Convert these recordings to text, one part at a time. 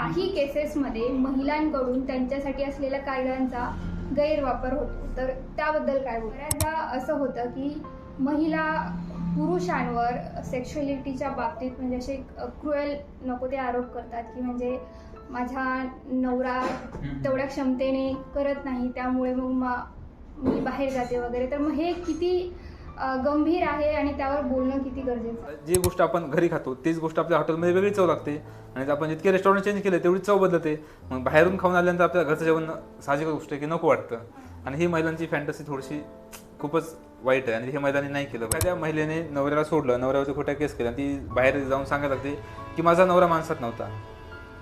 काही केसेसमध्ये महिलांकडून त्यांच्यासाठी असलेल्या कायद्यांचा गैरवापर होतो, तर त्याबद्दल काय बोलू? बऱ्याचदा असं होतं की महिला पुरुषांवर सेक्शुअलिटीच्या बाबतीत म्हणजे असे क्रुएल नको ते आरोप करतात की म्हणजे माझा नवरा तेवढ्या क्षमतेने करत नाही, त्यामुळे मग मी बाहेर जाते वगैरे. तर मग हे किती गंभीर आहे आणि त्यावर बोलणं किती गरजेचं आहे? जी गोष्ट आपण घरी खातो तीच गोष्ट आपल्या हॉटेलमध्ये वेगळी चव लागते आणि आपण जितके रेस्टॉरंट चेंज केले तेवढी चव बदलते. मग बाहेरून खाऊन आल्यानंतर आपल्या घरचं जेवण साहजिक गोष्ट आहे की नको वाटतं आणि ही महिलांची फॅन्टसी थोडीशी खूपच वाईट आहे आणि हे महिलांनी नाही केलं. एखाद्या महिलेने नवऱ्याला सोडलं, नवऱ्यावरती खोट्या केस केल्या, ती बाहेर जाऊन सांगायला लागते की माझा नवरा माणसात नव्हता.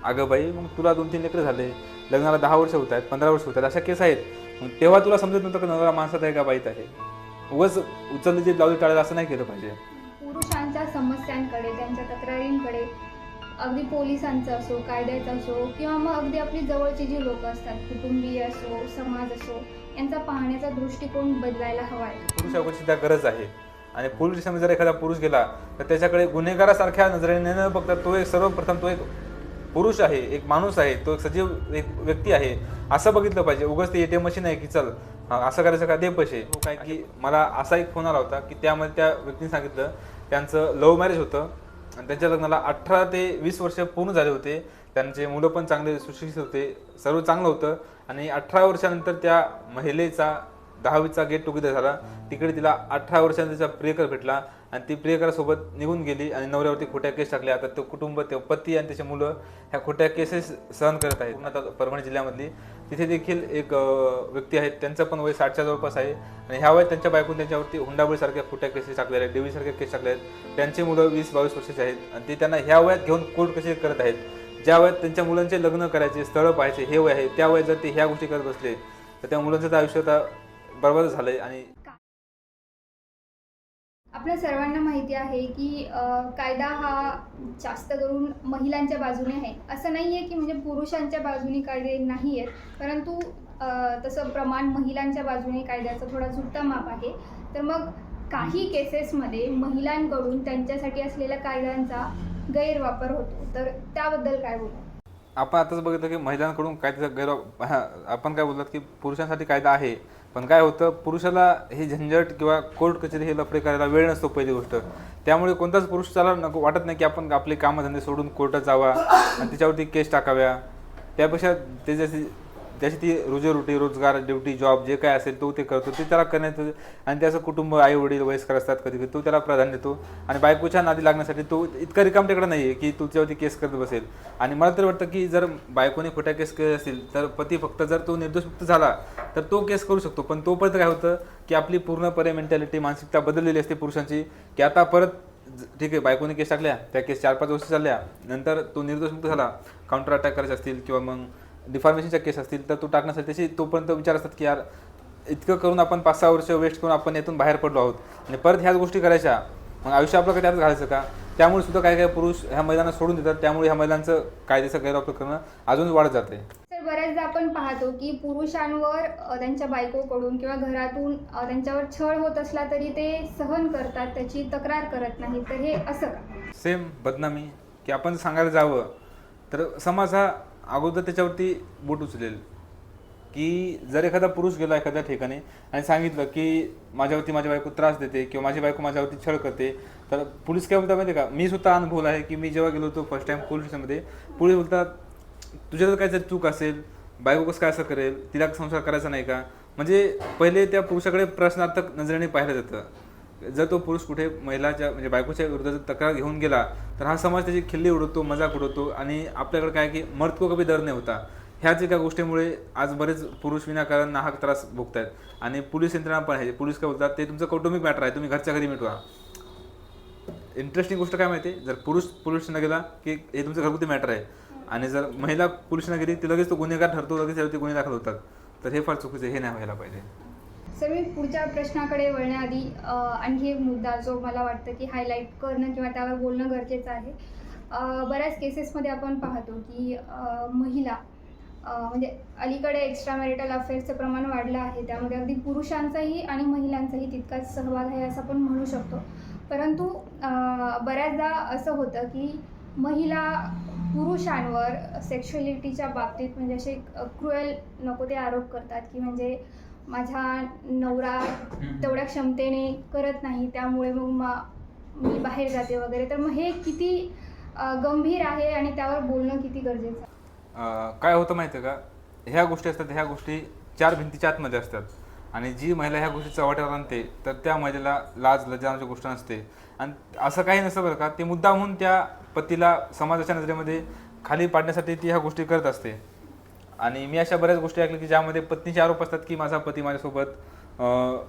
अगं बाई, मग तुला 2-3 लेकरं झाले, लग्नाला 10 वर्ष होत आहेत, 15 वर्ष होत आहेत, अशा केस आहेत. मग तेव्हा तुला समजत नव्हतं की नवरा माणसात आहे का बाईत आहे. उगाच उचलली जे ब्लाऊज टाळायला असं नाही केलं पाहिजे. पुरुषांच्या समस्यांकडे, त्यांच्या तक्रारींकडे अगदी पोलिसांचं असो, कायद्याचं असो किंवा मग अगदी आपली जवळची जी लोक असतात, कुटुंबीय असो, समाज असो, यांचा पाहण्याचा दृष्टिकोन बदलायला हवा आहे. पुरुषाची त्या गरज आहे आणि पोलीस स्टेशनमध्ये जर एखादा पुरुष गेला तर त्याच्याकडे गुन्हेगारासारख्या नजरेने न बघता तो एक सर्वप्रथम तो एक पुरुष आहे, एक माणूस आहे, तो एक सजीव एक व्यक्ती आहे असं बघितलं पाहिजे. उगाच ते ATM मशीन आहे की चल असं करायचं का, दे पैसे. तो काय की मला असा एक फोन आला होता की त्यामध्ये त्या व्यक्तीने सांगितलं त्यांचं लव्ह मॅरेज होतं आणि त्यांच्या लग्नाला 18 ते 20 वर्ष पूर्ण झाले होते. त्यांचे मुलं पण चांगले सुशिक्षित होते, सर्व चांगलं होतं आणि 18 वर्षानंतर त्या महिलेचा 10वीचा गेट टुगेदर झाला. तिकडे तिला 18 वर्षांचा प्रियकर भेटला आणि ती प्रियकरासोबत निघून गेली आणि नवऱ्यावरती खोट्या केस टाकल्या. आता तो कुटुंब, ते पती आणि त्याचे मुलं ह्या खोट्या केसेस सहन करत आहेत. पूर्ण परभणी जिल्ह्यामधली तिथे देखील एक व्यक्ती आहेत, त्यांचं पण वय 60च्या जवळपास आहे आणि ह्या वयात त्यांच्या बायकोने त्यांच्यावरती हुंडाबळीसारख्या खोट्या केसेस टाकलेल्या आहेत, डेवीसारख्या केस टाकल्या आहेत. त्यांची मुलं 20-22 वर्षाचे आहेत आणि ते त्यांना ह्या वयात घेऊन कोर्ट कसे करत आहेत. ज्या वयात त्यांच्या मुलांचे लग्न करायचे, स्थळं पाहायचे हे वय आहे, त्या वयात जर ते ह्या गोष्टी करत बसले तर त्या मुलांचं तर आयुष्य आता बरबाद झालंय. आणि आपल्या सर्वांना माहिती आहे की कायदा हा जास्त करून महिलांच्या बाजूने आहे. असं नाही आहे की म्हणजे पुरुषांच्या बाजूने कायदे नाही आहेत, परंतु तसं प्रमाण महिलांच्या बाजूने कायद्याचं थोडा झुकता माप आहे. तर मग काही केसेसमध्ये महिलांकडून त्यांच्यासाठी असलेल्या कायद्यांचा गैरवापर होतो, तर त्याबद्दल काय बोलू? आपण आताच बघितलं की महिलांकडून कायद्याचा आपण काय बोललात की पुरुषांसाठी कायदा आहे, पण काय होतं पुरुषाला हे झंझट किंवा कोर्ट कचेरी हे लफडे करायला वेळ नसतो पहिली गोष्ट. त्यामुळे कोणताच पुरुष त्याला नको वाटत नाही की आपण आपले कामधंदे सोडून कोर्टात जावा आणि त्याच्यावरती केस टाकाव्या. त्यापेक्षा ते त्याची ती रोजीरोटी, रोजगार, ड्युटी, जॉब जे काय असेल तो ते करतो, ते त्याला करण्याचं आणि त्याचं कुटुंब, आई वडील वयस्कर असतात कधी कधी, तो त्याला प्राधान्य देतो आणि बायकोच्या नादी लागण्यासाठी तो इतका रिकामटेकडा नाही आहे की तो त्याच्यावरती केस करत बसेल. आणि मला तर वाटतं की जर बायकोने खोट्या केस केले असतील तर पती फक्त जर तो निर्दोषमुक्त झाला तर तो केस करू शकतो. पण तोपर्यंत काय होतं की आपली पूर्णपणे मेंटॅलिटी, मानसिकता बदललेली असते पुरुषांची की आता परत ठीक आहे बायकोने केस टाकल्या, त्या केस 4-5 वर्ष चालल्या, नंतर तो निर्दोषमुक्त झाला, काउंटर अटॅक करायचे असतील किंवा मग डिफॉर्मेशनच्या केस असतील तर तो टाकण्यासाठी त्याची तोपर्यंत विचार असतात की यार इतकं करून आपण 5-6 वर्ष वेस्ट करून आपण यातून बाहेर पडलो आहोत आणि परत ह्याच गोष्टी करायच्या, मग आयुष्य आपलं त्यात घालायचं का? त्यामुळे सुद्धा काही काही पुरुष ह्या महिलांना सोडून देतात. त्यामुळे ह्या महिलांचं कायद्याचा गैरवापर करणं अजून वाढत जाते. तर बऱ्याचदा आपण पाहतो की पुरुषांवर त्यांच्या बायकोकडून किंवा घरातून त्यांच्यावर छळ होत असला तरी ते सहन करतात, त्याची तक्रार करत नाहीत. तर हे असं का? सेम बदनामी की आपण सांगायला जावं तर समाज हा अगोदर त्याच्यावरती बोट उचलेल की जर एखादा पुरुष गेला एखाद्या ठिकाणी आणि सांगितलं की माझ्यावरती माझी बायको त्रास देते किंवा माझी बायको माझ्यावरती छळ करते, तर पोलीस काय बोलतात माहिती आहे का? मी स्वतः अनुभवलं आहे की मी जेव्हा गेलो होतो फर्स्ट टाइम पोलीस स्टेशनमध्ये, पोलीस बोलतात तुझ्यात काय जर चूक असेल, बायको कसं काय असं करेल, तिला संसार करायचा नाही का? म्हणजे पहिले त्या पुरुषाकडे प्रश्नार्थक नजरेने पाहिलं जातं. जर तो पुरुष कुठे महिलाच्या म्हणजे बायकोच्या विरुद्ध तक्रार घेऊन गेला तर हा समाज त्याची खिल्ली उडवतो, मजाक उडवतो आणि आपल्याकडे काय की मर्द को कभी दर नाही होता. ह्याच एका गोष्टीमुळे आज बरेच पुरुष विनाकारण नाहक त्रास भोगत आहेत आणि पोलीस यंत्रणा पण आहे. पोलीस काय बोलतात ते तुमचं कौटुंबिक मॅटर आहे, तुम्ही घरच्या घरी मिटवा. इंटरेस्टिंग गोष्ट काय माहिती आहे, जर पुरुष पोलिसला गेला की हे तुमचं घरगुती मॅटर आहे आणि जर महिला पोलिसला गेली ती लगेच तो गुन्हेगार ठरतो, लगेच त्यावरती गुन्हे दाखल होतात. तर हे फार चुकीचं, हे नाही व्हायला पाहिजे. सर, मी पुढच्या प्रश्नाकडे वळण्याआधी आणखी एक मुद्दा जो मला वाटतं की हायलाईट करणं किंवा त्यावर बोलणं गरजेचं आहे. बऱ्याच केसेसमध्ये आपण पाहतो की महिला म्हणजे अलीकडे एक्स्ट्रा मॅरिटल अफेअर्सचं प्रमाण वाढलं आहे, त्यामध्ये अगदी पुरुषांचाही आणि महिलांचाही तितकाच सहभाग आहे असं आपण म्हणू शकतो. परंतु बऱ्याचदा असं होतं की महिला पुरुषांवर सेक्शुअलिटीच्या बाबतीत म्हणजे असे क्रुएल नको ते आरोप करतात की म्हणजे माझा नवरा तेवढ्या क्षमतेने करत नाही, त्यामुळे मग मी बाहेर जाते वगैरे. तर मग हे किती गंभीर आहे आणि त्यावर बोलणं किती गरजेचं आहे? काय होतं माहिती आहे का, ह्या गोष्टी असतात, ह्या गोष्टी चार भिंतीच्या आतमध्ये असतात आणि जी महिला ह्या गोष्टी चव्हाट्यावर आणते तर त्या महिलेला लाज लज्जाची गोष्ट नसते. आणि असं काही नसतं बरं का, ते मुद्दामहून त्या पतीला समाजाच्या नजरेमध्ये खाली पाडण्यासाठी ती ह्या गोष्टी करत असते. आणि मी अशा बऱ्याच गोष्टी ऐकल्या की ज्यामध्ये पत्नीचे आरोप असतात की माझा पती माझ्यासोबत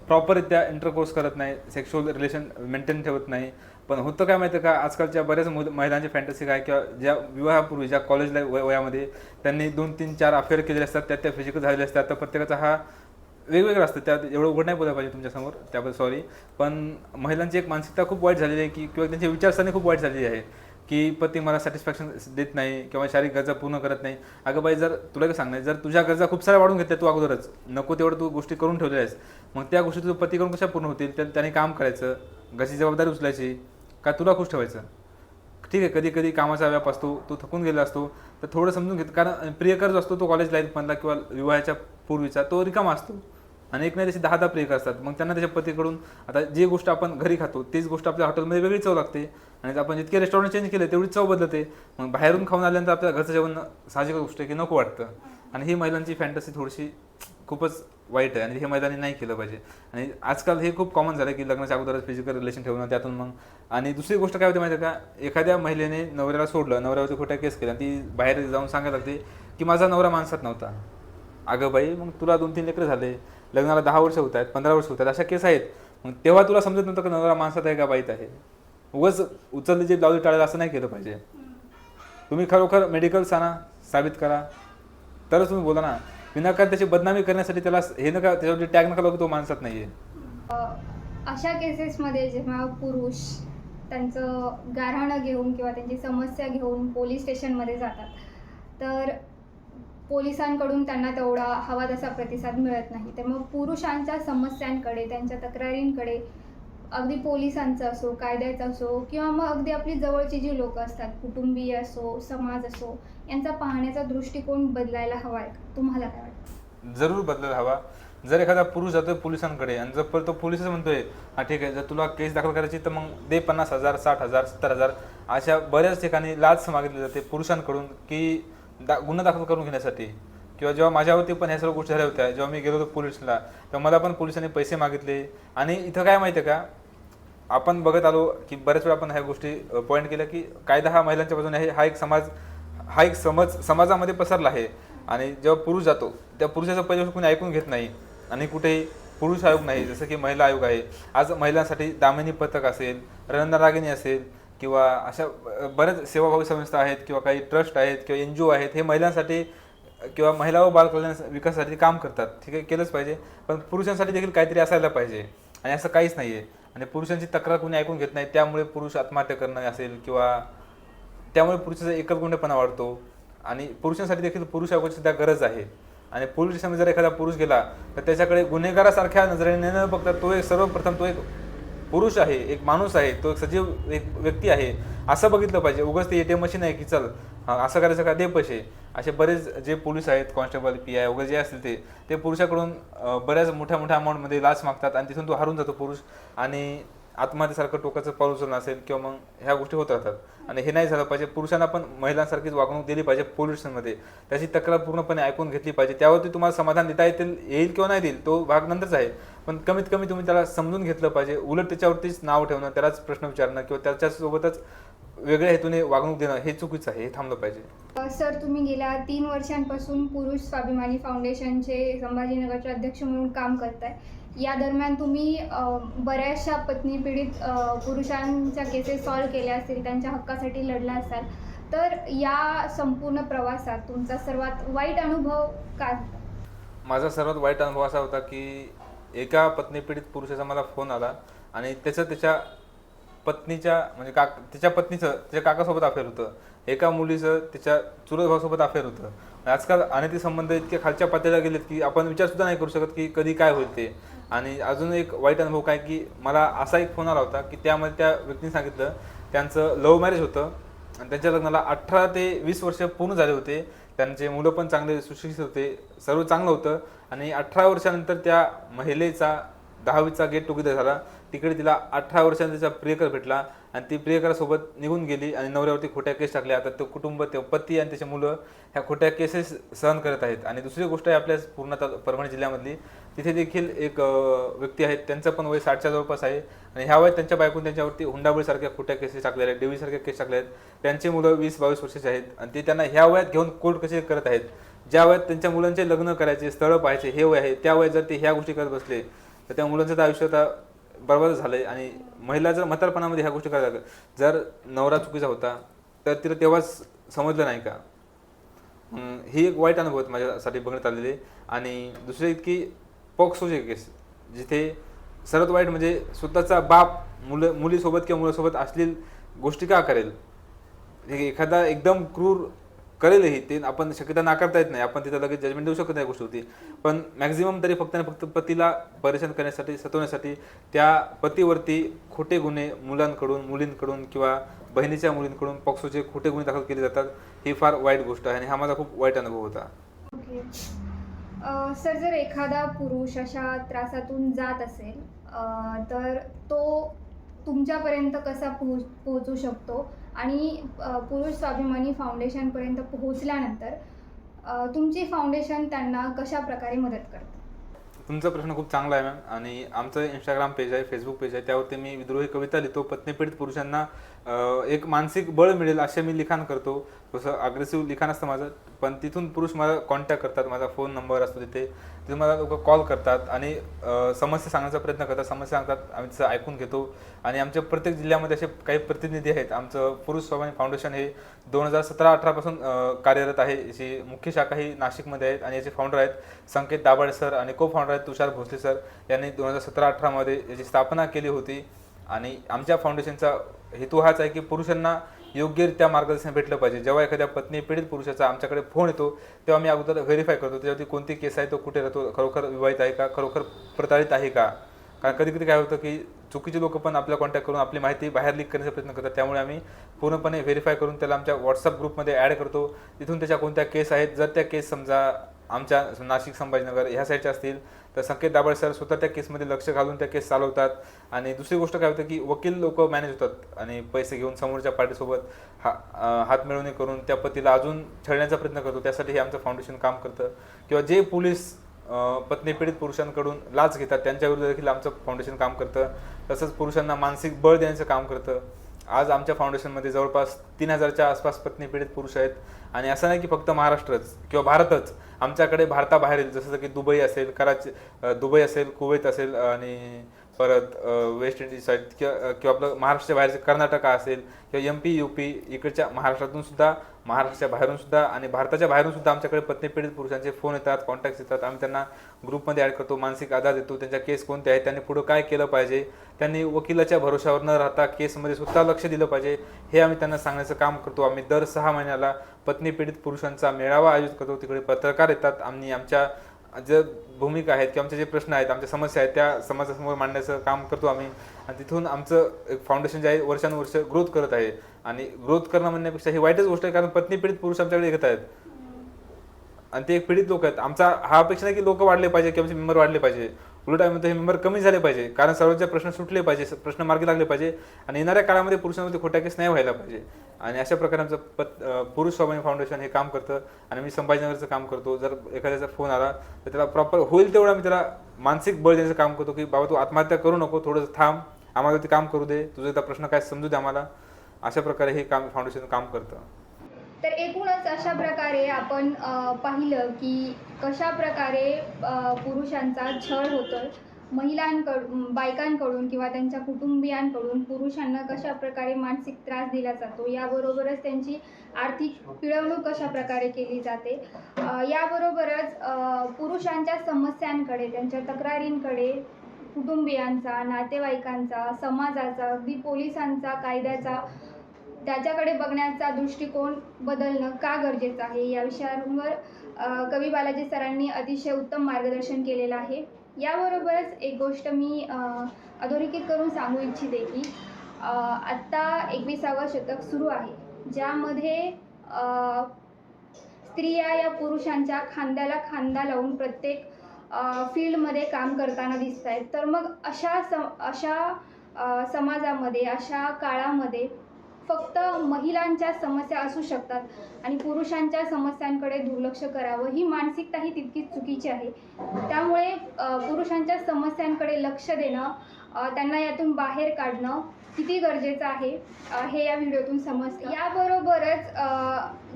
प्रॉपररित्या इंटरकोर्स करत नाही, सेक्शुअल रिलेशन मेंटेन ठेवत नाही. पण होतं काय माहिती आहे का, आजकालच्या बऱ्याच महिलांची फॅन्टसी काय, किंवा ज्या विवाहापूर्वी ज्या कॉलेजला वयामध्ये त्यांनी 2-3-4 अफेअर केलेले असतात, त्या फिजिकल झालेले असतात. तर प्रत्येकाचा हा वेगवेगळं असतं, त्यात एवढं उघड नाही बोलायला पाहिजे तुमच्यासमोर, त्याबद्दल सॉरी. पण महिलांची एक मानसिकता खूप वाईट झालेली आहे की, किंवा त्यांची विचारसरणी खूप वाईट झालेली आहे की पती मला सॅटिस्फॅक्शन देत नाही किंवा शारीरिक गरजा पूर्ण करत नाही. अगं बाई, जर तुला काय सांगणार, जर तुझ्या गरजा खूप साऱ्या वाढून घेतल्या तू अगोदरच, नको तेवढं तू गोष्टी करून ठेवलेल्या आहेस, मग त्या गोष्टी तुझं पती करून कशा पूर्ण होतील? त्याने काम करायचं, घरची जबाबदारी उचलायची, का तुला खुश ठेवायचं? ठीक आहे, कधी कधी कामाचा व्याप असतो, तो थकून गेला असतो, तर थोडं समजून घेत. कारण प्रियकर जो असतो तो कॉलेज लाईफमधला किंवा विवाहाच्या पूर्वीचा तो रिकामा असतो आणि एक नाही त्याचे 10 प्रियकर असतात. मग त्यांना त्याच्या पतीकडून आता जी गोष्ट आपण घरी खातो तीच गोष्ट आपल्या हॉटेलमध्ये वेगळी चव लागते आणि आपण जितके रेस्टॉरंट चेंज केले तेवढी चव बदलते. मग बाहेरून खाऊन आल्यानंतर आपल्या घरचं जेवण साहजिक गोष्ट आहे की नको वाटतं. आणि ही महिलांची फॅन्टसी थोडीशी खूपच वाईट आहे आणि हे महिलांनी नाही केलं पाहिजे. आणि आजकाल हे खूप कॉमन झालं की लग्नाच्या अगोदरच फिजिकल रिलेशन ठेवणं, त्यातून मग. आणि दुसरी गोष्ट काय होते माहिती आहे का, एखाद्या महिलेने नवऱ्याला सोडलं, नवऱ्यावरती खोट्या केस केल्या, ती बाहेर जाऊन सांगायला लागते की माझा नवरा माणसात नव्हता. अगं बाई, मग तुला 2-3 लेकरं झाले, लग्नाला 10 वर्ष होत आहेत, 15 वर्ष होत आहेत, अशा केस आहेत. मग तेव्हा तुला समजत नव्हतं की नवरा माणसात आहे का बाईत आहे? उगाच उचलली जे लावली टाळेल असं नाही केलं पाहिजे. तुम्ही खरोखर मेडिकल्स आणा, साबित करा, तरच तुम्ही बोला ना. विनाकारण त्याची बदनामी करण्यासाठी त्याला हे नका, त्याच्यावरती टॅग नका लावू की तो माणसात नाही आहे. अशा केसेसमध्ये जेव्हा पुरुष त्यांचं गाऱ्हाणं घेऊन किंवा त्यांची समस्या घेऊन पोलीस स्टेशनमध्ये जातात, तर पोलिसांकडून त्यांना तेवढा हवा तसा प्रतिसाद मिळत नाही. तर मग पुरुषांच्या समस्यांकडे, त्यांच्या तक्रारींकडे अगदी पोलिसांचं असो, कायद्याचं असो, किंवा मग अगदी आपली जवळची जी लोकं असतात, कुटुंबीय असो, समाज असो, यांचा पाहण्याचा दृष्टिकोन बदलायला हवा आहे. तुम्हाला काय वाटतं? जरूर बदलायला हवा. जर एखादा पुरुष जातोय पोलिसांकडे आणि जर तो पोलिसच म्हणतोय हा ठीक आहे, जर तुला केस दाखल करायची तर मग दे 50,000, 60,000, 70,000, अशा बऱ्याच ठिकाणी लाच मागितली जाते पुरुषांकडून की गुन्हा दाखल करून घेण्यासाठी. किंवा जेव्हा माझ्यावरती पण ह्या सर्व गोष्टी झाल्या होत्या, जेव्हा मी गेलो होतो पोलिसला, तेव्हा मला पण पोलिसांनी पैसे मागितले. आणि इथं काय माहिती आहे का, आपण बघत आलो की बऱ्याच वेळा आपण ह्या गोष्टी पॉईंट केल्या की कायदा हा महिलांच्या बाजूने आहे. हा एक समज समाजामध्ये पसरला आहे. आणि जेव्हा पुरुष जातो त्या पुरुषाचं पहिल्यापासून कोणी ऐकून घेत नाही आणि कुठेही पुरुष आयोग नाही, जसं की महिला आयोग आहे. आज महिलांसाठी दामिनी पथक असेल, रणरागिणी असेल, किंवा अशा बऱ्याच सेवाभावी संस्था आहेत किंवा काही ट्रस्ट आहेत किंवा NGO आहेत, हे महिलांसाठी किंवा महिला व बालकल्याण विकासासाठी काम करतात. ठीक आहे, केलंच पाहिजे, पण पुरुषांसाठी देखील काहीतरी असायला पाहिजे. आणि असं काहीच नाही आहे. आणि पुरुषांची तक्रार कोणी ऐकून घेत नाही, त्यामुळे पुरुष आत्महत्या करणं असेल किंवा त्यामुळे पुरुषाचा एकलगुंडेपणा वाढतो. आणि पुरुषांसाठी देखील पुरुष आयोगाची सुद्धा गरज आहे. आणि पोलीस स्टेशनमध्ये जर एखादा पुरुष गेला तर त्याच्याकडे गुन्हेगारासारख्या नजरेने न बघता तो एक सर्वप्रथम तो एक पुरुष आहे, एक माणूस आहे, तो एक सजीव एक व्यक्ती आहे असं बघितलं पाहिजे. उगाच ते ATM मशीन आहे की चल असं करायचं का, दे पैसे. असे बरेच जे पोलीस आहेत, कॉन्स्टेबल, PI वगैरे जे असतील ते पुरुषाकडून बऱ्याच मोठ्या अमाऊंटमध्ये लाच मागतात आणि तिथून तो हारून जातो पुरुष. आणि आत्महत्येसारखं टोकाचं पाऊल उचलणं असेल किंवा मग ह्या गोष्टी होत राहतात. आणि हे नाही झालं पाहिजे. पुरुषांना पण महिलांसारखीच वागणूक दिली पाहिजे पोलीस स्टेशनमध्ये. त्याची तक्रार पूर्णपणे ऐकून घेतली पाहिजे. त्यावरती तुम्हाला समाधान देता येईल किंवा नाही देईल तो भाग नंतरच आहे, पण कमीत कमी तुम्ही त्याला समजून घेतलं पाहिजे. उलट त्याच्यावरतीच नाव ठेवणं, त्यालाच प्रश्न विचारणं किंवा त्याच्यासोबतच वेगळ्या हेतूने वागणूक देणं हे चुकीचं आहे. हे थांबलं पाहिजे. सर, तुम्ही गेल्या 3 वर्षांपासून पुरुष स्वाभिमानी फाउंडेशनचे संभाजीनगरचे अध्यक्ष म्हणून काम करताय. या दरम्यान तुम्ही बऱ्याचशा पत्नी पीडित पुरुषांच्या केसेस सॉल्व्ह केल्या असतील, त्यांच्या हक्कासाठी लढला असाल. तर या संपूर्ण प्रवासात तुमचा सर्वात वाईट अनुभव काय होता? माझा सर्वात वाईट अनुभव असा होता की एका पत्नी पीडित पुरुषाचा मला फोन आला आणि त्याच्या पत्नीच्या म्हणजे त्याच्या पत्नीचं त्याच्या काकासोबत अफेअर होतं. एका मुलीचं त्याच्या चुलत भावासोबत अफेअर होतं. आजकाल अनैतिक संबंध इतके खालच्या पातळीला गेलेत की आपण विचारसुद्धा नाही करू शकत की कधी काय होईल ते. आणि अजून एक वाईट अनुभव काय की मला असा एक फोन आला होता की त्यामध्ये त्या व्यक्तीने सांगितलं त्यांचं लव्ह मॅरेज होतं आणि त्यांच्या लग्नाला 18 ते 20 वर्ष पूर्ण झाले होते. त्यांचे मुलं पण चांगले सुशिक्षित होते, सर्व चांगलं होतं. आणि 18 वर्षानंतर त्या महिलेचा 10वीचा गेट टुगेदर झाला. तिकडे तिला 18 वर्षांचा तिचा प्रियकर भेटला आणि ती प्रियकरासोबत निघून गेली आणि नवऱ्यावरती खोट्या केस टाकल्या. आता तो कुटुंब, ते पती आणि त्याचे मुलं ह्या खोट्या केसेस सहन करत आहेत. आणि दुसरी गोष्ट आहे आपल्या पूर्ण परभणी जिल्ह्यामधली, तिथे देखील एक व्यक्ती आहेत, त्यांचं पण वय 60च्या जवळपास आहे. आणि ह्या वयात त्यांच्या बायकोने त्यांच्यावरती हुंडाबळीसारख्या खोट्या केसेस टाकलेल्या आहेत, डेवीसारख्या केस टाकल्या आहेत. त्यांची मुलं 20-22 वर्षाची आहेत आणि ते त्यांना ह्या वयात घेऊन कोर्ट कसे करत आहेत. ज्या वयात त्यांच्या मुलांचे लग्न करायचे, स्थळं पाहायचे हे वय आहे, त्या वयात जर ते ह्या गोष्टी करत बसले तर त्या मुलांचं तर आयुष्य आता बरबाद झालंय. आणि महिला जर म्हातारपणामध्ये ह्या गोष्टी करायला, जर नवरा चुकीचा होता तर तिला तेव्हाच समजलं नाही का. ही एक वाईट अनुभव माझ्यासाठी बघण्यात आलेले. आणि दुसरी इतकी पॉक्सोचे केस, जिथे सर्वात वाईट म्हणजे स्वतःचा बाप मुलीसोबत किंवा मुलासोबत अश्लील गोष्टी का करेल. एखादा एकदम क्रूर करेलही, ते आपण शक्यता नाकारता येत नाही, आपण तिथं लगेच जजमेंट देऊ शकत नाही गोष्टी होती. पण मॅक्झिमम तरी फक्त आणि फक्त पतीला परेशान करण्यासाठी, सतवण्यासाठी त्या पतीवरती खोटे गुन्हे मुलांकडून, मुलींकडून किंवा बहिणीच्या मुलींकडून पॉक्सोचे खोटे गुन्हे दाखल केले जातात. ही फार वाईट गोष्ट आहे आणि हा माझा खूप वाईट अनुभव होता. ओके. सर, जर एखादा पुरुष अशा त्रासातून जात असेल तर तो तुमच्यापर्यंत कसा पोहोचू शकतो आणि पुरुष स्वाभिमानी फाउंडेशनपर्यंत पोहोचल्यानंतर तुमची फाउंडेशन त्यांना कशा प्रकारे मदत करतं? तुमचा प्रश्न खूप चांगला आहे मॅम. आणि आमचं इंस्टाग्राम पेज आहे, फेसबुक पेज आहे, त्यावरती मी विद्रोही कविता लिहितो. पत्नीपीडित पुरुषांना एक मानसिक बळ मिळेल असे मी लिखाण करतो. तसं अग्रेसिव्ह लिखाण असतं माझं, पण तिथून पुरुष मला कॉन्टॅक्ट करतात. माझा फोन नंबर असतो तिथे मला लोक कॉल करतात आणि समस्या सांगण्याचा प्रयत्न करतात. समस्या सांगतात, आम्ही तिचं ऐकून घेतो. आणि आमच्या प्रत्येक जिल्ह्यामध्ये असे काही प्रतिनिधी आहेत. आमचं पुरुष स्वाभिमानी फाउंडेशन हे 2017-18 पासून कार्यरत आहे. याची मुख्य शाखा ही नाशिकमध्ये आहेत आणि याचे फाउंडर आहेत संकेत दाभाडे सर आणि को फाउंडर आहेत तुषार भोसले सर. यांनी 2017-18 मध्ये याची स्थापना केली होती. आणि आमच्या फाउंडेशनचा हेतू हाच आहे की पुरुषांना योग्यरित्या मार्गदर्शन भेटलं पाहिजे. जेव्हा एखाद्या पत्नी पीडित पुरुषाचा आमच्याकडे फोन येतो तेव्हा मी अगोदर व्हेरीफाय करतो त्याच्यावरती कोणती केस आहे, तो कुठे राहतो, खरोखर विवाहित आहे का, खरोखर प्रताडित आहे का. कारण कधी कधी काय होतं की चुकीचे लोक पण आपल्या कॉन्टॅक्ट करून आपली माहिती बाहेर लीक करण्याचा प्रयत्न करतात. त्यामुळे आम्ही पूर्णपणे व्हेरीफाय करून त्याला आमच्या व्हॉट्सअप ग्रुपमध्ये ॲड करतो. तिथून त्याच्या कोणत्या केस आहेत, जर त्या केस समजा आमच्या नाशिक, संभाजीनगर ह्या साईडच्या असतील तर संकेत दाभाडे सर स्वतः त्या केसमध्ये लक्ष घालून त्या केस चालवतात. आणि दुसरी गोष्ट काय होतं की वकील लोक मॅनेज होतात आणि पैसे घेऊन समोरच्या पार्टीसोबत हात मिळवणी करून त्या पतीला अजून छळण्याचा प्रयत्न करतो. त्यासाठी हे आमचं फाउंडेशन काम करतं. किंवा जे पोलीस पत्नी पीडित पुरुषांकडून लाच घेतात त्यांच्याविरुद्ध देखील आमचं फाउंडेशन काम करतं. तसंच पुरुषांना मानसिक बळ देण्याचं काम करतं. आज आमच्या फाउंडेशनमध्ये जवळपास 3000च्या आसपास पत्नी पीडित पुरुष आहेत. आणि असं नाही की फक्त महाराष्ट्रच किंवा भारतच, आमच्याकडे भारताबाहेरील जसं की दुबई असेल, दुबई असेल, कुवेत असेल आणि परत वेस्ट इंडिज साईड किंवा आपलं महाराष्ट्राच्या बाहेरचे कर्नाटक असेल किंवा MP UP इकडच्या महाराष्ट्राच्या बाहेरून सुद्धा आणि भारताच्या बाहेरून सुद्धा आमच्याकडे पत्नी पीडित पुरुषांचे फोन येतात, कॉन्टॅक्ट येतात. आम्ही त्यांना ग्रुपमध्ये ॲड करतो, मानसिक आधार देतो, त्यांच्या केस कोणते आहेत, त्यांनी पुढं काय केलं पाहिजे, त्यांनी वकिलाच्या भरोशावर न राहता केसमध्ये स्वतः लक्ष दिलं पाहिजे, हे आम्ही त्यांना सांगण्याचं काम करतो. आम्ही दर 6 महिन्याला पत्नी पीडित पुरुषांचा मेळावा आयोजित करतो. तिकडे पत्रकार येतात. आम्ही आमच्या ज्या भूमिका आहेत किंवा आमचे जे प्रश्न आहेत, आमच्या समस्या आहेत त्या समाजासमोर मांडण्याचं काम करतो आम्ही. आणि तिथून आमचं एक फाउंडेशन जे आहे वर्षानुवर्ष ग्रोथ करत आहे. आणि ग्रोथ करणं म्हणण्यापेक्षा ही वाईटच गोष्ट आहे, कारण पत्नी पीडित पुरुष आमच्याकडे येत आहेत आणि ते एक पीडित लोक आहेत. आमचा हा अपेक्षा नाही की लोक वाढले पाहिजे किंवा आमचे मेंबर वाढले पाहिजे, उलट आम्ही म्हणतो हे मेंबर कमी झाले पाहिजे, कारण सर्वांचे प्रश्न सुटले पाहिजे, प्रश्न मार्गी लागले पाहिजे आणि येणाऱ्या काळामध्ये पुरुषांमध्ये खोट्या केस नाही व्हायला पाहिजे. आणि अशा प्रकारे आमचं पुरुष स्वाभिमानी फाउंडेशन हे काम करतं. आणि मी संभाजीनगरचं काम करतो. जर एखाद्याचा फोन आला तर त्याला प्रॉपर होईल तेवढं मी त्याला मानसिक बळ देण्याचं काम करतो की बाबा तू आत्महत्या करू नको, थोडंसं थांब, आम्हाला ते काम करू दे, तुझा एकदा प्रश्न काय समजू दे आम्हाला. अशा प्रकारे हे काम फाउंडेशन काम करतं. तर एकूणच अशा प्रकारे आपण पाहिलं की कशा प्रकारे पुरुषांचा छळ होतोय बायकांकडून किंवा त्यांच्या कुटुंबियांकडून पुरुषांना कशा प्रकारे मानसिक त्रास दिला जातो, याबरोबरच त्यांची आर्थिक पिळवणूक कशा प्रकारे केली जाते, याबरोबरच पुरुषांच्या समस्यांकडे, त्यांच्या तक्रारींकडे कुटुंबियांचा, नातेवाईकांचा, समाजाचा, अगदी पोलिसांचा, कायद्याचा, त्याच्याकडे बघण्याचा दृष्टिकोन बदलणं का गरजेचं आहे या विषयांवर कवी बालाजी सरांनी अतिशय उत्तम मार्गदर्शन केलेलं आहे. याबरोबरच एक गोष्ट मी अधोरेखित करून सांगू इच्छिते की आत्ता 21वे शतक सुरू आहे ज्यामध्ये स्त्रिया या पुरुषांच्या खांद्याला खांदा लावून प्रत्येक फील्डमध्ये काम करताना दिसत आहेत. तर मग अशा समाजामध्ये, अशा काळामध्ये फक्त महिलांच्या समस्या असू शकतात आणि पुरुषांच्या समस्यांकडे दुर्लक्ष करावं, ही मानसिकता ही तितकीच चुकीची आहे. त्यामुळे पुरुषांच्या समस्यांकडे लक्ष देणं, त्यांना यातून बाहेर काढणं किती गरजेचं आहे हे या व्हिडिओतून समजतं. याबरोबरच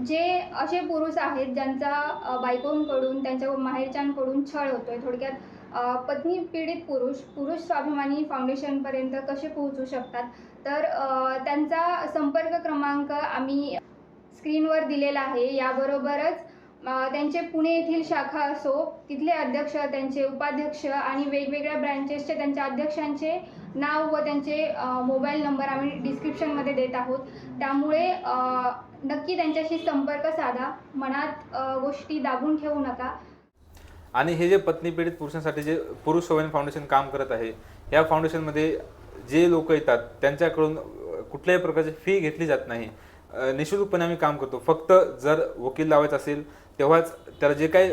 जे असे पुरुष आहेत ज्यांचा बायकोंकडून, त्यांच्या माहेरच्यांकडून छळ होतोय, थोडक्यात पत्नी पीडित पुरुष स्वाभिमानी फाउंडेशनपर्यंत कसे पोहोचू शकतात, तर त्यांचा संपर्क क्रमांक आम्ही स्क्रीनवर दिलेला आहे. याबरोबरच त्यांचे पुणे येथील शाखा असो, तिथले अध्यक्ष, त्यांचे उपाध्यक्ष आणि वेगवेगळ्या ब्रँचेसचे त्यांच्या अध्यक्षांचे नाव व त्यांचे मोबाईल नंबर आम्ही डिस्क्रिप्शनमध्ये देत आहोत. त्यामुळे नक्की त्यांच्याशी संपर्क साधा, मनात गोष्टी दाबून ठेवू नका. आणि हे जे पत्नी पीडित पुरुषांसाठी जे पुरुष स्वाभिमानी फाउंडेशन काम करत आहे, या फाउंडेशनमध्ये जे लोक येतात त्यांच्याकडून कुठल्याही प्रकारची फी घेतली जात नाही. निःशुल्कपणे आम्ही काम करतो. फक्त जर वकील लावायचा असेल तेव्हाच त्याला जे काही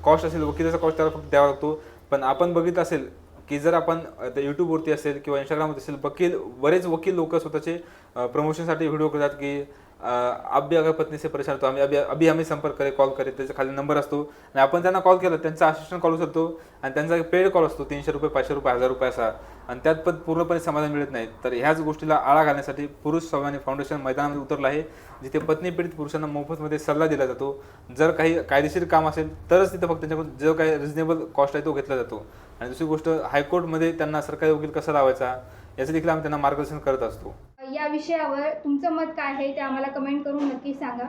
कॉस्ट असेल, वकिलाचा कॉस्ट त्याला फक्त द्यावा लागतो. पण आपण बघितलं असेल की जर आपण यूट्यूबवरती असेल किंवा इंस्टाग्रामवरती असेल, बरेच वकील लोक स्वतःचे प्रमोशनसाठी व्हिडिओ करतात की आप भी अगर पत्नी से परेशान तो अभी हमें संपर्क करे, कॉल करे. त्याच्या खाली नंबर असतो आणि आपण त्यांना कॉल केला, त्यांचा असिस्टंट कॉल उचलतो आणि त्यांचा पेड कॉल असतो, 300 रुपये, 500 रुपये, 1000 रुपये असा, आणि त्यात पण पूर्णपणे समाधान मिळत नाही. तर ह्याच गोष्टीला आळा घालण्यासाठी पुरुष स्वाभिमानी फाउंडेशन मैदानामध्ये उतरलं आहे, जिथे पत्नी पीडित पुरुषांना मोफतमध्ये सल्ला दिला जातो. जर काही कायदेशीर काम असेल तरच तिथं फक्त त्यांच्याकडून जो काही रिजनेबल कॉस्ट आहे तो घेतला जातो. आणि दुसरी गोष्ट, हायकोर्टमध्ये त्यांना सरकारी वकील कसा लावायचा याचं देखील आम्ही त्यांना मार्गदर्शन करत असतो. या विषयावर तुमचं मत काय आहे ते आम्हाला कमेंट करून नक्की सांगा.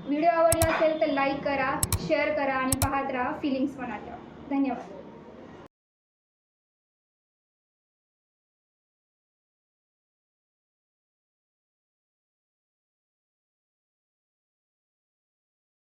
व्हिडिओ आवडला असेल तर लाईक करा, शेअर करा आणि पाहत राहा फिलिंग्स मनात ठेवा. धन्यवाद.